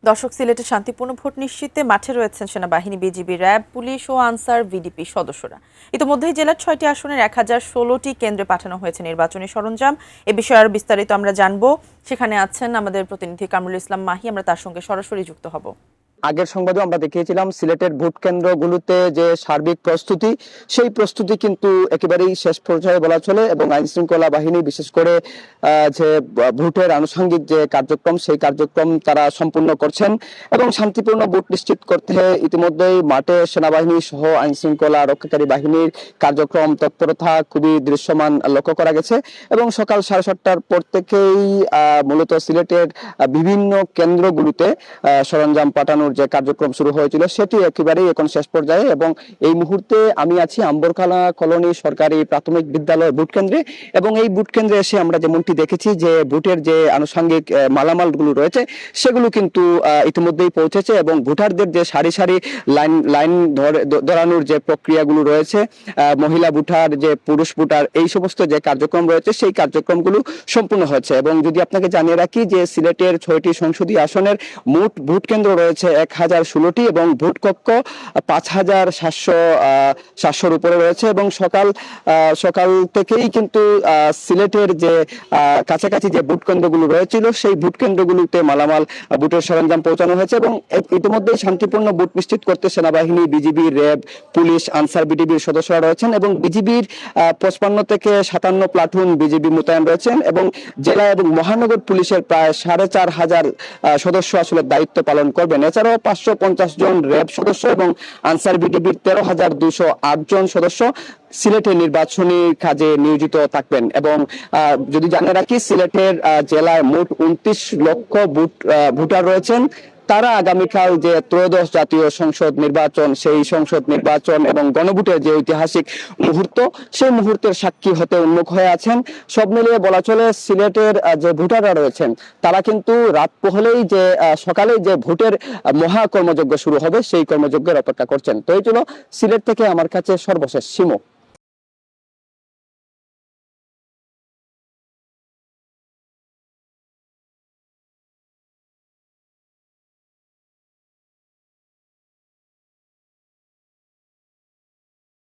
দর্শক, সিলেটে শান্তিপূর্ণ ভোট নিশ্চিতে মাঠে রয়েছেন সেনাবাহিনী, বিজিবি, র্যাব, পুলিশ ও আনসার ভিডিপি সদস্যরা। ইতিমধ্যেই জেলার ৬টি আসনের ১,০১৬টি কেন্দ্রে পাঠানো হয়েছে নির্বাচনী সরঞ্জাম। এ বিষয়ে আরো বিস্তারিত আমরা জানবো। সেখানে আছেন আমাদের প্রতিনিধি কামরুল ইসলাম মাহি, আমরা তার সঙ্গে সরাসরি যুক্ত হব। আগের সংবাদে আমরা দেখিয়েছিলাম সিলেটের ভোট কেন্দ্রগুলোতে যে সার্বিক প্রস্তুতি, সেই প্রস্তুতি কিন্তু একেবারেই শেষ পর্যায়ে বলা চলে। এবং আইন শৃঙ্খলা বাহিনী বিশেষ করে যে ভোটের আনুষঙ্গিক যে কার্যক্রম, সেই কার্যক্রম তারা সম্পূর্ণ করছেন এবং শান্তিপূর্ণ ভোট নিশ্চিত করতে ইতিমধ্যেই মাঠে সেনাবাহিনী সহ আইন শৃঙ্খলা রক্ষাকারী বাহিনীর কার্যক্রম তৎপরতা খুবই দৃশ্যমান লক্ষ্য করা গেছে। এবং সকাল 7:30টার পর থেকেই মূলত সিলেটের বিভিন্ন কেন্দ্রগুলোতে সরঞ্জাম পাঠানোর যে কার্যক্রম শুরু হয়েছিল সেটি একেবারেই এখন শেষ পর্যায়ে। এবং এই মুহূর্তে আমি আছি আম্বরখালা কলোনি সরকারি প্রাথমিক বিদ্যালয় ভোট কেন্দ্রে। এবং এই ভোট কেন্দ্রে এসে আমরা যেমনটি দেখেছি যে ভোটের যে আনুষঙ্গিক মালামালগুলো রয়েছে সেগুলো কিন্তু ইতিমধ্যেই পৌঁছেছে। এবং ভোটারদের যে সারি সারি লাইন ধরানোর যে প্রক্রিয়াগুলো রয়েছে, মহিলা ভোটার, যে পুরুষ ভোটার, এই সমস্ত যে কার্যক্রম রয়েছে সেই কার্যক্রমগুলো সম্পূর্ণ হয়েছে। এবং যদি আপনাকে জানিয়ে রাখি যে সিলেটের 6টি সংসদীয় আসনের মোট ভোট কেন্দ্র রয়েছে 1,016টি এবং ভোট কক্ষ 5,700-700-র উপরে রয়েছে। এবং সকাল থেকেই কিন্তু সিলেটের যে কাছাকাছি যে ভোট কেন্দ্রগুলো রয়েছিল সেই ভোট কেন্দ্রগুলোতে মালামাল ভোটের সরঞ্জাম পৌঁছানো হয়েছে। এবং ইতিমধ্যে শান্তিপূর্ণ ভোট নিশ্চিত করতে সেনাবাহিনী, বিজিবি, র্যাব, পুলিশ, আনসার ভিডিপির সদস্যরা রয়েছেন। এবং বিজিবির 55 থেকে 57 প্লাটুন বিজিবি মোতায়েন রয়েছেন। এবং জেলা এবং মহানগর পুলিশের প্রায় 4,500 সদস্য আসলে দায়িত্ব পালন করবেন। এছাড়াও 550 জন র্যাব সদস্য এবং আনসার ভিডিপির 13,208 জন সদস্য সিলেটের নির্বাচনী কাজে নিয়োজিত থাকবেন। এবং যদি জানিয়ে রাখি সিলেটের জেলায় মোট 29 লক্ষ ভোটার রয়েছেন। তারা আগামীকাল যে ত্রয়োদশ জাতীয় সংসদ নির্বাচন, সেই সংসদ নির্বাচন এবং গণভোটের যে ঐতিহাসিক মুহূর্ত, সেই মুহূর্তের সাক্ষী হতে উন্মুখ হয়ে আছেন। সব মিলিয়ে বলা চলে সিলেটের যে ভোটাররা রয়েছেন তারা কিন্তু রাত পোহলেই যে সকালে যে ভোটের মহা কর্মযজ্ঞ শুরু হবে সেই কর্মযজ্ঞের অপেক্ষা করছেন। তো এই জন্য সিলেট থেকে আমার কাছে সর্বশেষ সিমো।